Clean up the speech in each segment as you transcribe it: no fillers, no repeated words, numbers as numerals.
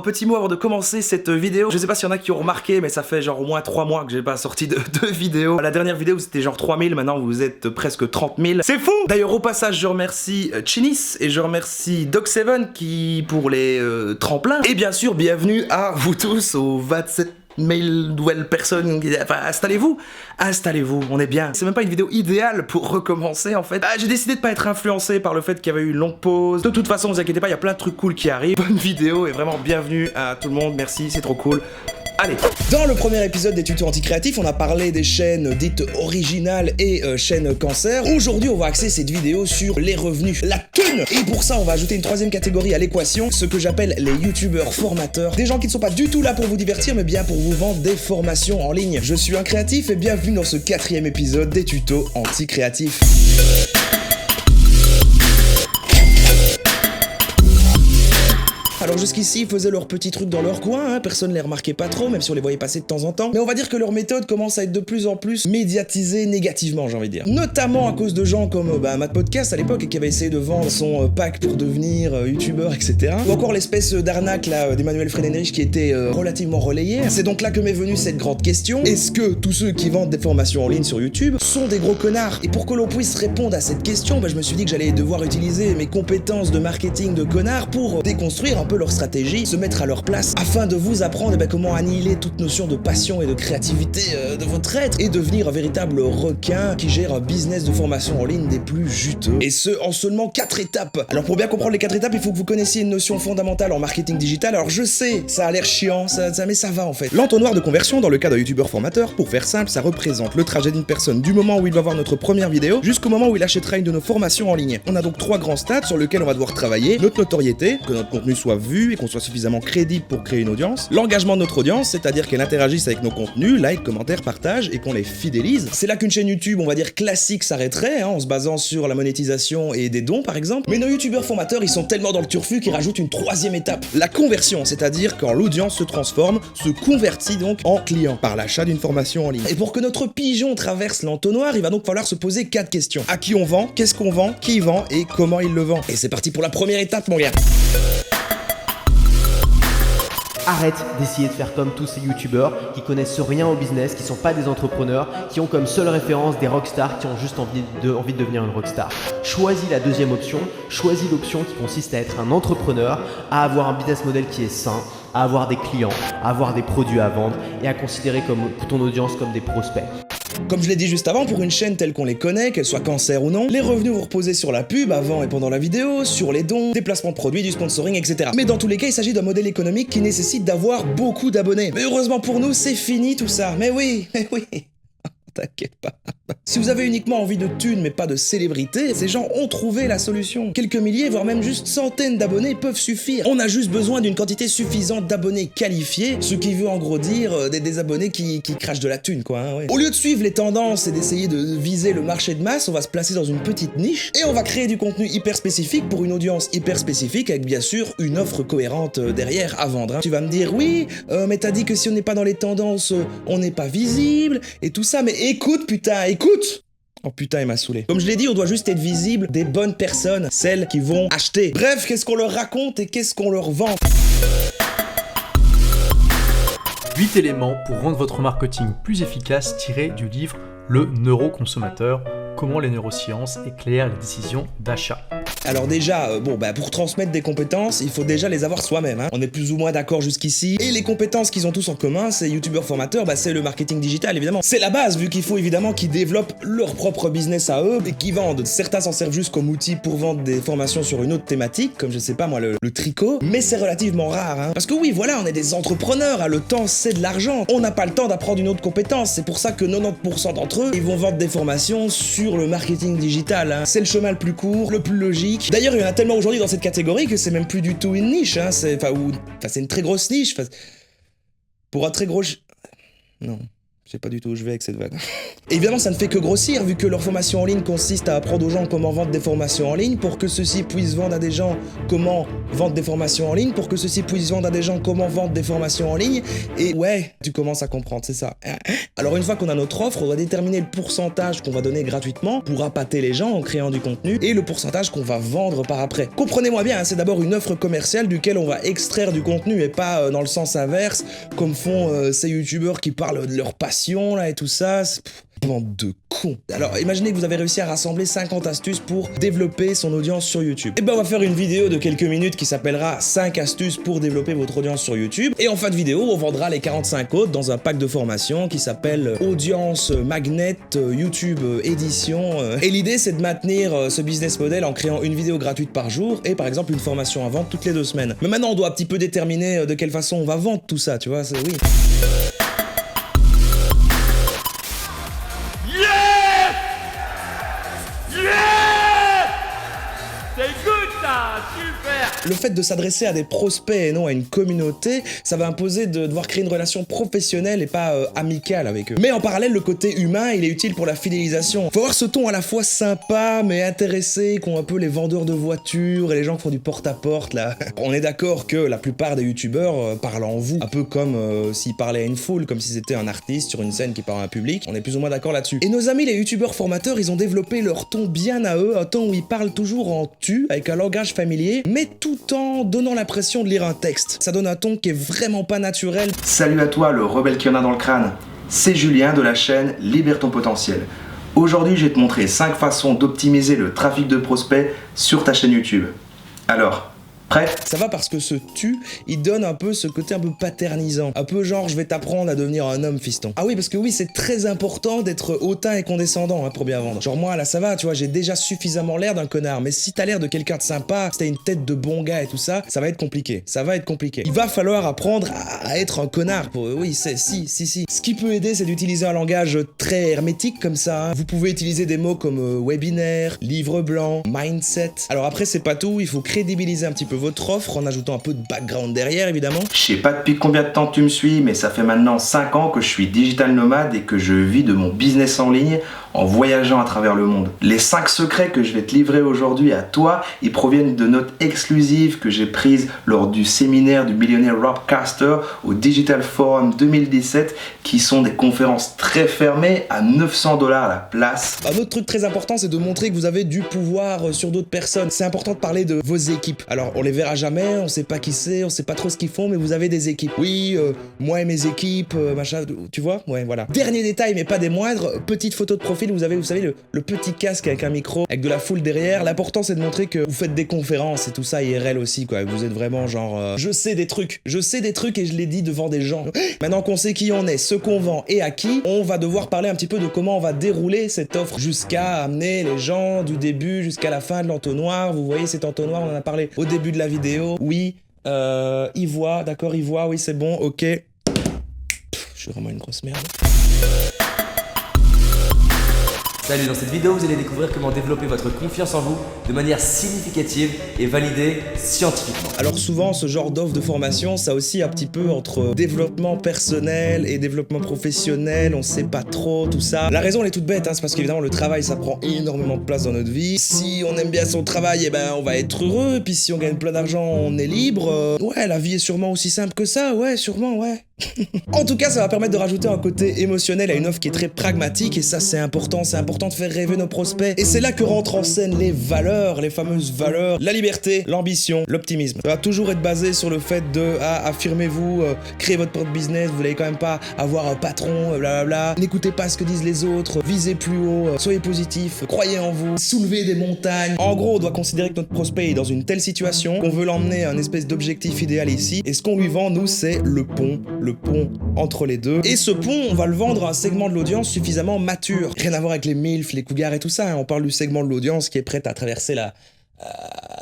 Petit mot avant de commencer cette vidéo, je sais pas s'il y en a qui ont remarqué, mais ça fait genre au moins 3 mois que j'ai pas sorti de vidéo. La dernière vidéo c'était genre 3000, maintenant vous êtes presque 30 000. C'est fou! D'ailleurs au passage je remercie Chinis et je remercie Doc7 qui pour les tremplins. Et bien sûr bienvenue à vous tous au 27 nouvelles personnes, enfin installez-vous, on est bien. C'est même pas une vidéo idéale pour recommencer en fait. J'ai décidé de pas être influencé par le fait qu'il y avait eu une longue pause. De toute façon, vous inquiétez pas, il y a plein de trucs cool qui arrivent. Bonne vidéo et vraiment bienvenue à tout le monde, merci, c'est trop cool. Allez. Dans le premier épisode des tutos anti-créatifs, on a parlé des chaînes dites originales et chaînes cancer. Aujourd'hui, on va axer cette vidéo sur les revenus, la thune. Et pour ça, on va ajouter une troisième catégorie à l'équation, ce que j'appelle les youtubeurs formateurs. Des gens qui ne sont pas du tout là pour vous divertir, mais bien pour vous vendre des formations en ligne. Je suis un créatif et bienvenue dans ce 4e épisode des tutos anti-créatifs. Alors jusqu'ici, ils faisaient leurs petits trucs dans leur coin, hein, personne ne les remarquait pas trop, même si on les voyait passer de temps en temps. Mais on va dire que leur méthode commence à être de plus en plus médiatisée négativement, j'ai envie de dire. Notamment à cause de gens comme Matt Podcast à l'époque, qui avait essayé de vendre son pack pour devenir youtubeur, etc. Ou encore l'espèce d'arnaque là d'Emmanuel Friedenrich qui était relativement relayée. C'est donc là que m'est venue cette grande question. Est-ce que tous ceux qui vendent des formations en ligne sur YouTube sont des gros connards? Et pour que l'on puisse répondre à cette question, je me suis dit que j'allais devoir utiliser mes compétences de marketing de connard pour déconstruire un peu leur stratégie, se mettre à leur place, afin de vous apprendre comment annihiler toute notion de passion et de créativité de votre être et devenir un véritable requin qui gère un business de formation en ligne des plus juteux. Et ce, en seulement 4 étapes. Alors pour bien comprendre les 4 étapes, il faut que vous connaissiez une notion fondamentale en marketing digital. Alors je sais, ça a l'air chiant, mais ça va en fait. L'entonnoir de conversion dans le cas d'un youtubeur formateur, pour faire simple, ça représente le trajet d'une personne du moment où il va voir notre première vidéo jusqu'au moment où il achètera une de nos formations en ligne. On a donc 3 grands stades sur lesquels on va devoir travailler. Notre notoriété, que notre contenu soit vu et qu'on soit suffisamment crédible pour créer une audience. L'engagement de notre audience, c'est-à-dire qu'elle interagisse avec nos contenus, like, commentaires, partage et qu'on les fidélise. C'est là qu'une chaîne YouTube, on va dire classique, s'arrêterait, en se basant sur la monétisation et des dons par exemple. Mais nos youtubeurs formateurs, ils sont tellement dans le turfu qu'ils rajoutent une 3e étape, la conversion, c'est-à-dire quand l'audience se transforme, se convertit donc en client par l'achat d'une formation en ligne. Et pour que notre pigeon traverse l'entonnoir, il va donc falloir se poser 4 questions. À qui on vend, qu'est-ce qu'on vend, qui vend et comment il le vend. Et c'est parti pour la première étape mon gars. Arrête d'essayer de faire comme tous ces youtubeurs qui connaissent rien au business, qui sont pas des entrepreneurs, qui ont comme seule référence des rockstars qui ont juste envie de devenir une rockstar. Choisis la deuxième option, choisis l'option qui consiste à être un entrepreneur, à avoir un business model qui est sain, à avoir des clients, à avoir des produits à vendre et à considérer ton audience comme des prospects. Comme je l'ai dit juste avant, pour une chaîne telle qu'on les connaît, qu'elle soit cancer ou non, les revenus vont reposer sur la pub avant et pendant la vidéo, sur les dons, des placements de produits, du sponsoring, etc. Mais dans tous les cas, il s'agit d'un modèle économique qui nécessite d'avoir beaucoup d'abonnés. Mais heureusement pour nous, c'est fini tout ça. Mais oui. T'inquiète pas. Si vous avez uniquement envie de thunes mais pas de célébrité, ces gens ont trouvé la solution. Quelques milliers, voire même juste centaines d'abonnés peuvent suffire. On a juste besoin d'une quantité suffisante d'abonnés qualifiés, ce qui veut en gros dire des abonnés qui crachent de la thune quoi. Hein, ouais. Au lieu de suivre les tendances et d'essayer de viser le marché de masse, on va se placer dans une petite niche et on va créer du contenu hyper spécifique pour une audience hyper spécifique avec bien sûr une offre cohérente derrière à vendre. Hein. Tu vas me dire oui, mais t'as dit que si on n'est pas dans les tendances, on n'est pas visible et tout ça, mais écoute putain, écoute! Oh putain, il m'a saoulé. Comme je l'ai dit, on doit juste être visible des bonnes personnes, celles qui vont acheter. Bref, qu'est-ce qu'on leur raconte et qu'est-ce qu'on leur vend? 8 éléments pour rendre votre marketing plus efficace tirés du livre Le Neuroconsommateur, comment les neurosciences éclairent les décisions d'achat. Alors déjà, pour transmettre des compétences, il faut déjà les avoir soi-même. Hein. On est plus ou moins d'accord jusqu'ici. Et les compétences qu'ils ont tous en commun, ces youtubeurs formateurs, c'est le marketing digital évidemment. C'est la base, vu qu'il faut évidemment qu'ils développent leur propre business à eux et qu'ils vendent. Certains s'en servent juste comme outil pour vendre des formations sur une autre thématique, comme je sais pas moi, le tricot. Mais c'est relativement rare. Hein. Parce que oui, voilà, on est des entrepreneurs, hein. Le temps c'est de l'argent. On n'a pas le temps d'apprendre une autre compétence. C'est pour ça que 90% d'entre eux, ils vont vendre des formations sur le marketing digital. Hein. C'est le chemin le plus court, le plus logique. D'ailleurs, il y en a tellement aujourd'hui dans cette catégorie que c'est même plus du tout une niche, hein. C'est une très grosse niche. Pour un très gros... Non. Je sais pas du tout où je vais avec cette vague. Et évidemment, ça ne fait que grossir, vu que leur formation en ligne consiste à apprendre aux gens comment vendre des formations en ligne, pour que ceux-ci puissent vendre à des gens comment vendre des formations en ligne, pour que ceux-ci puissent vendre à des gens comment vendre des formations en ligne. Et ouais, tu commences à comprendre, c'est ça. Alors une fois qu'on a notre offre, on va déterminer le pourcentage qu'on va donner gratuitement pour appâter les gens en créant du contenu, et le pourcentage qu'on va vendre par après. Comprenez-moi bien, hein, c'est d'abord une offre commerciale duquel on va extraire du contenu, et pas dans le sens inverse, comme font ces youtubeurs qui parlent de leur passion là et tout ça. Bande de cons. Alors imaginez que vous avez réussi à rassembler 50 astuces pour développer son audience sur YouTube. Et ben on va faire une vidéo de quelques minutes qui s'appellera 5 astuces pour développer votre audience sur YouTube. Et en fin de vidéo, on vendra les 45 autres dans un pack de formation qui s'appelle Audience Magnet YouTube Édition. Et l'idée c'est de maintenir ce business model en créant une vidéo gratuite par jour et par exemple une formation à vendre toutes les 2 semaines. Mais maintenant on doit un petit peu déterminer de quelle façon on va vendre tout ça, tu vois, c'est oui. Le fait de s'adresser à des prospects et non à une communauté, ça va imposer de devoir créer une relation professionnelle et pas amicale avec eux. Mais en parallèle, le côté humain, il est utile pour la fidélisation. Faut avoir ce ton à la fois sympa mais intéressé qu'ont un peu les vendeurs de voitures et les gens qui font du porte-à-porte là. On est d'accord que la plupart des youtubeurs parlent en vous, un peu comme s'ils parlaient à une foule, comme si c'était un artiste sur une scène qui parle à un public. On est plus ou moins d'accord là-dessus. Et nos amis les youtubeurs formateurs, ils ont développé leur ton bien à eux, un ton où ils parlent toujours en tu, avec un langage familier, mais tout en donnant l'impression de lire un texte. Ça donne un ton qui est vraiment pas naturel. Salut à toi le rebelle qui en a dans le crâne. C'est Julien de la chaîne Libère ton potentiel. Aujourd'hui je vais te montrer 5 façons d'optimiser le trafic de prospects sur ta chaîne YouTube. Alors, prêt ? Ça va parce que ce tu, il donne un peu ce côté un peu paternisant. Un peu genre, je vais t'apprendre à devenir un homme, fiston. Ah oui, parce que oui, c'est très important d'être hautain et condescendant pour bien vendre. Genre moi, là, ça va, tu vois, j'ai déjà suffisamment l'air d'un connard. Mais si t'as l'air de quelqu'un de sympa, si t'as une tête de bon gars et tout ça, ça va être compliqué. Ça va être compliqué. Il va falloir apprendre à être un connard. Oui, si. Ce qui peut aider, c'est d'utiliser un langage très hermétique comme ça. Vous pouvez utiliser des mots comme webinaire, livre blanc, mindset. Alors après, c'est pas tout, il faut crédibiliser un petit peu votre offre en ajoutant un peu de background derrière évidemment. Je sais pas depuis combien de temps tu me suis, mais ça fait maintenant 5 ans que je suis digital nomade et que je vis de mon business en ligne en voyageant à travers le monde. Les 5 secrets que je vais te livrer aujourd'hui à toi, ils proviennent de notes exclusives que j'ai prises lors du séminaire du millionnaire Rob Castor au Digital Forum 2017 qui sont des conférences très fermées à 900 $ la place. Un autre truc très important, c'est de montrer que vous avez du pouvoir sur d'autres personnes. C'est important de parler de vos équipes. Alors on les verra jamais, on sait pas qui c'est, on sait pas trop ce qu'ils font, mais vous avez des équipes. Oui, moi et mes équipes, machin, tu vois? Ouais, voilà. Dernier détail, mais pas des moindres, petite photo de profil, vous savez, le petit casque avec un micro, avec de la foule derrière. L'important, c'est de montrer que vous faites des conférences et tout ça IRL aussi, quoi. Vous êtes vraiment genre, je sais des trucs et je l'ai dit devant des gens. Maintenant qu'on sait qui on est, ce qu'on vend et à qui, on va devoir parler un petit peu de comment on va dérouler cette offre jusqu'à amener les gens du début jusqu'à la fin de l'entonnoir. Vous voyez cet entonnoir, on en a parlé au début de la vidéo. Oui, il voit, d'accord, il voit, oui, c'est bon, ok. Je suis vraiment une grosse merde. Salut, dans cette vidéo, vous allez découvrir comment développer votre confiance en vous de manière significative et validée scientifiquement. Alors souvent, ce genre d'offre de formation, ça aussi un petit peu entre développement personnel et développement professionnel, on sait pas trop, tout ça. La raison, elle est toute bête, c'est parce qu'évidemment, le travail, ça prend énormément de place dans notre vie. Si on aime bien son travail, on va être heureux, et puis si on gagne plein d'argent, on est libre. Ouais, la vie est sûrement aussi simple que ça, ouais, sûrement, ouais. En tout cas, ça va permettre de rajouter un côté émotionnel à une offre qui est très pragmatique, et ça, c'est important de faire rêver nos prospects. Et c'est là que rentrent en scène les valeurs, les fameuses valeurs, la liberté, l'ambition, l'optimisme. Ça va toujours être basé sur le fait de affirmez-vous, créez votre propre business, vous n'allez quand même pas avoir un patron, blablabla. N'écoutez pas ce que disent les autres, visez plus haut, soyez positif, croyez en vous, soulevez des montagnes. En gros, on doit considérer que notre prospect est dans une telle situation qu'on veut l'emmener à un espèce d'objectif idéal ici, et ce qu'on lui vend, nous, c'est le pont entre les deux. Et ce pont, on va le vendre à un segment de l'audience suffisamment mature. Rien à voir avec les MILF, les cougars et tout ça, On parle du segment de l'audience qui est prête à traverser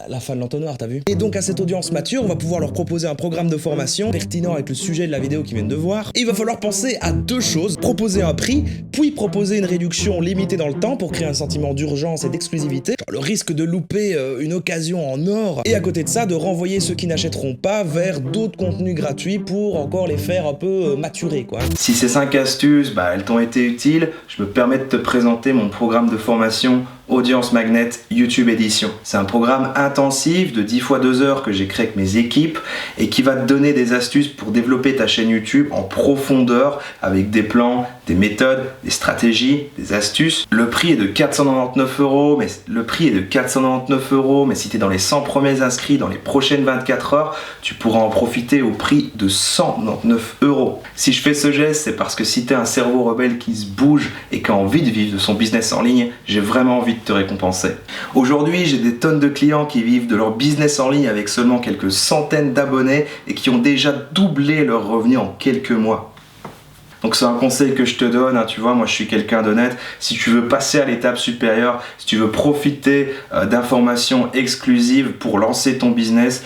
La fin de l'entonnoir, t'as vu? Et donc à cette audience mature, on va pouvoir leur proposer un programme de formation pertinent avec le sujet de la vidéo qu'ils viennent de voir. Et il va falloir penser à deux choses: proposer un prix, puis proposer une réduction limitée dans le temps pour créer un sentiment d'urgence et d'exclusivité. Le risque de louper une occasion en or. Et à côté de ça, de renvoyer ceux qui n'achèteront pas vers d'autres contenus gratuits pour encore les faire un peu maturer, quoi. Si ces 5 astuces, elles t'ont été utiles, je me permets de te présenter mon programme de formation Audience Magnet YouTube Édition. C'est un programme intensif de 10 fois 2 heures que j'ai créé avec mes équipes et qui va te donner des astuces pour développer ta chaîne YouTube en profondeur avec des plans, des méthodes, des stratégies, des astuces. Le prix est de 499 €, mais si tu es dans les 100 premiers inscrits dans les prochaines 24 heures, tu pourras en profiter au prix de 199 €. Si je fais ce geste, c'est parce que si tu es un cerveau rebelle qui se bouge et qui a envie de vivre de son business en ligne, j'ai vraiment envie de te récompenser. Aujourd'hui, j'ai des tonnes de clients qui vivent de leur business en ligne avec seulement quelques centaines d'abonnés et qui ont déjà doublé leurs revenus en quelques mois. Donc c'est un conseil que je te donne, tu vois, moi je suis quelqu'un d'honnête. Si tu veux passer à l'étape supérieure, si tu veux profiter d'informations exclusives pour lancer ton business,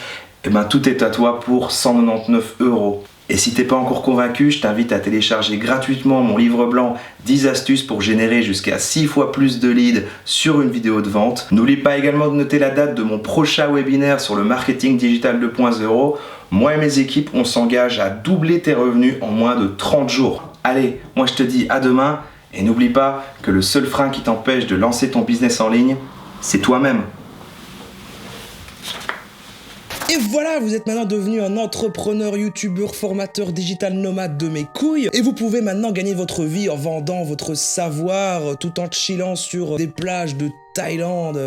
tout est à toi pour 199 €. Et si t'es pas encore convaincu, je t'invite à télécharger gratuitement mon livre blanc 10 astuces pour générer jusqu'à 6 fois plus de leads sur une vidéo de vente. N'oublie pas également de noter la date de mon prochain webinaire sur le marketing digital 2.0. Moi et mes équipes, on s'engage à doubler tes revenus en moins de 30 jours. Allez, moi je te dis à demain et n'oublie pas que le seul frein qui t'empêche de lancer ton business en ligne, c'est toi-même. Et voilà, vous êtes maintenant devenu un entrepreneur, youtubeur, formateur, digital nomade de mes couilles. Et vous pouvez maintenant gagner votre vie en vendant votre savoir tout en chillant sur des plages de Thaïlande,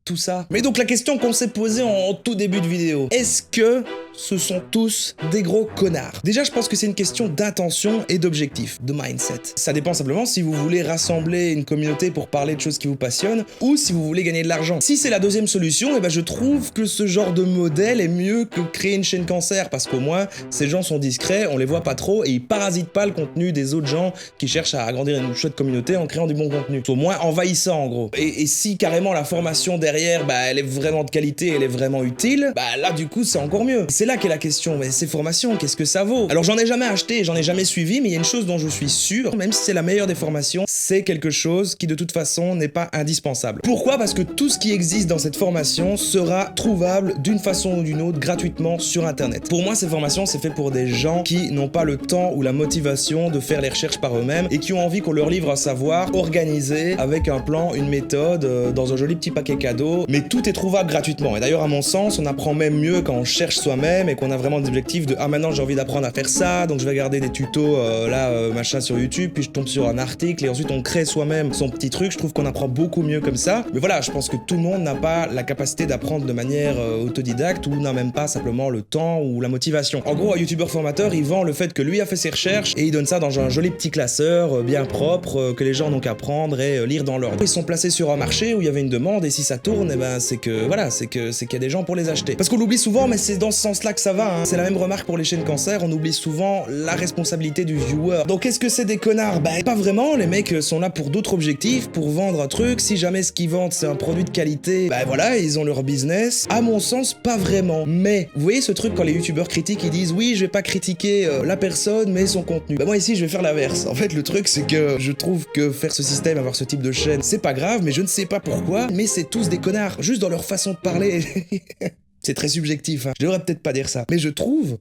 tout ça. Mais donc la question qu'on s'est posée en tout début de vidéo, est-ce que ce sont tous des gros connards? Déjà, je pense que c'est une question d'intention et d'objectif, de mindset. Ça dépend simplement si vous voulez rassembler une communauté pour parler de choses qui vous passionnent ou si vous voulez gagner de l'argent. Si c'est la deuxième solution, je trouve que ce genre de modèle est mieux que créer une chaîne cancer parce qu'au moins, ces gens sont discrets, on les voit pas trop et ils parasitent pas le contenu des autres gens qui cherchent à agrandir une chouette communauté en créant du bon contenu. C'est au moins envahissant en gros. Et si carrément la formation derrière, elle est vraiment de qualité, elle est vraiment utile, là du coup c'est encore mieux. C'est là qu'est la question, mais ces formations, qu'est-ce que ça vaut? Alors j'en ai jamais acheté, j'en ai jamais suivi, mais il y a une chose dont je suis sûr, même si c'est la meilleure des formations, c'est quelque chose qui de toute façon n'est pas indispensable. Pourquoi? Parce que tout ce qui existe dans cette formation sera trouvable d'une façon ou d'une autre gratuitement sur internet. Pour moi, ces formations, c'est fait pour des gens qui n'ont pas le temps ou la motivation de faire les recherches par eux-mêmes et qui ont envie qu'on leur livre un savoir organisé avec un plan, une méthode, dans un joli petit paquet cadeau, mais tout est trouvable gratuitement. Et d'ailleurs, à mon sens, on apprend même mieux quand on cherche soi-même et qu'on a vraiment des objectifs de maintenant j'ai envie d'apprendre à faire ça, donc je vais regarder des tutos machin sur YouTube, puis je tombe sur un article et ensuite on crée soi-même son petit truc. Je trouve qu'on apprend beaucoup mieux comme ça. Mais voilà, je pense que tout le monde n'a pas la capacité d'apprendre de manière autodidacte ou n'a même pas simplement le temps ou la motivation. En gros, un youtubeur formateur, il vend le fait que lui a fait ses recherches et il donne ça dans un joli petit classeur bien propre que les gens n'ont qu'à prendre et lire dans l'ordre. Ils sont placés sur un marché où il y avait une demande et si ça tourne, c'est que voilà, c'est qu'il y a des gens pour les acheter. Parce qu'on l'oublie souvent, mais c'est dans ce sens-là que ça va. C'est la même remarque pour les chaînes cancer, on oublie souvent la responsabilité du viewer. Donc est-ce que c'est des connards? Pas vraiment, les mecs sont là pour d'autres objectifs, pour vendre un truc. Si jamais ce qu'ils vendent c'est un produit de qualité, voilà, ils ont leur business. À mon sens, pas vraiment. Mais vous voyez ce truc quand les youtubeurs critiquent, ils disent oui, je vais pas critiquer la personne, mais son contenu. Moi ici, je vais faire l'inverse. En fait, le truc c'est que je trouve que faire ce système, avoir ce type de chaîne, c'est pas grave, mais je ne sais pas pourquoi, mais c'est tous des connards, juste dans leur façon de parler. C'est très subjectif, je devrais peut-être pas dire ça, mais je trouve...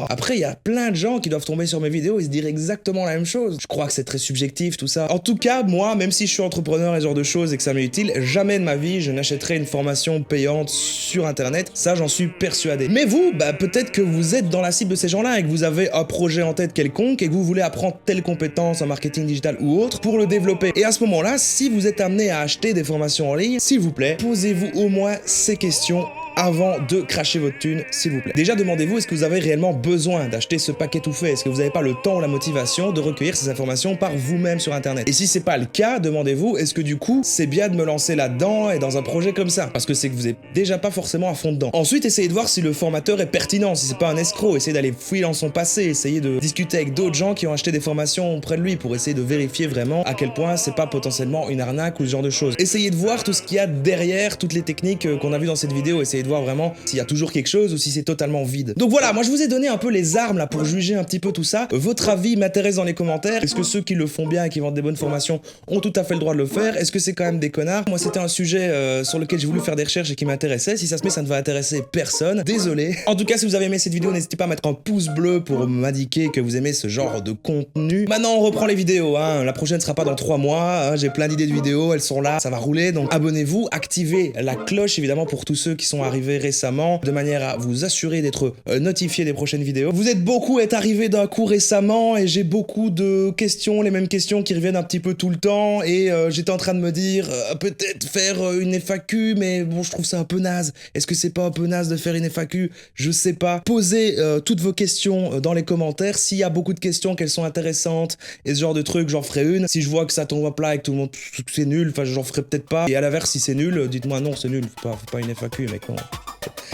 Après, il y a plein de gens qui doivent tomber sur mes vidéos et se dire exactement la même chose. Je crois que c'est très subjectif, tout ça. En tout cas, moi, même si je suis entrepreneur et ce genre de choses et que ça m'est utile, jamais de ma vie, je n'achèterai une formation payante sur Internet. Ça, j'en suis persuadé. Mais vous, peut-être que vous êtes dans la cible de ces gens-là et que vous avez un projet en tête quelconque et que vous voulez apprendre telle compétence en marketing digital ou autre pour le développer. Et à ce moment-là, si vous êtes amené à acheter des formations en ligne, s'il vous plaît, posez-vous au moins ces questions avant de cracher votre thune, s'il vous plaît. Déjà, demandez-vous, est-ce que vous avez réellement besoin d'acheter ce paquet tout fait? Est-ce que vous n'avez pas le temps ou la motivation de recueillir ces informations par vous-même sur Internet? Et si c'est pas le cas, demandez-vous, est-ce que du coup, c'est bien de me lancer là-dedans et dans un projet comme ça? Parce que c'est que vous n'êtes déjà pas forcément à fond dedans. Ensuite, essayez de voir si le formateur est pertinent, si c'est pas un escroc. Essayez d'aller fouiller dans son passé, essayez de discuter avec d'autres gens qui ont acheté des formations auprès de lui pour essayer de vérifier vraiment à quel point c'est pas potentiellement une arnaque ou ce genre de choses. Essayez de voir tout ce qu'il y a derrière, toutes les techniques qu'on a vues dans cette vidéo. Essayez de voir vraiment s'il y a toujours quelque chose ou si c'est totalement vide. Donc voilà, moi je vous ai donné un peu les armes là pour juger un petit peu tout ça. Votre avis m'intéresse dans les commentaires. Est-ce que ceux qui le font bien et qui vendent des bonnes formations ont tout à fait le droit de le faire? Est-ce que c'est quand même des connards? Moi c'était un sujet sur lequel j'ai voulu faire des recherches et qui m'intéressait. Si ça se met, ça ne va intéresser personne. Désolé. En tout cas, si vous avez aimé cette vidéo, n'hésitez pas à mettre un pouce bleu pour m'indiquer que vous aimez ce genre de contenu. Maintenant on reprend les vidéos, hein. La prochaine sera pas dans 3 mois, hein. J'ai plein d'idées de vidéos, elles sont là, ça va rouler, donc abonnez-vous, activez la cloche évidemment pour tous ceux qui sont arrivés récemment, de manière à vous assurer d'être notifié des prochaines vidéos. Vous êtes beaucoup à être arrivés d'un coup récemment et j'ai beaucoup de questions, les mêmes questions qui reviennent un petit peu tout le temps et j'étais en train de me dire peut-être faire une FAQ, mais bon je trouve ça un peu naze. Est-ce que c'est pas un peu naze de faire une FAQ? Je sais pas. Posez toutes vos questions dans les commentaires. S'il y a beaucoup de questions, qu'elles sont intéressantes et ce genre de trucs, j'en ferai une. Si je vois que ça tombe à plat et que tout le monde c'est nul, enfin j'en ferai peut-être pas. Et à l'inverse, si c'est nul, dites-moi non, c'est nul. Faut pas une FAQ, mec, non.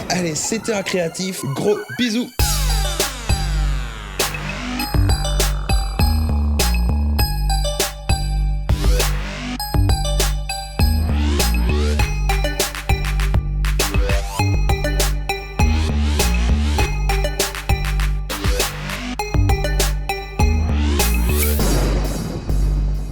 Allez, c'était un créatif. Gros bisous.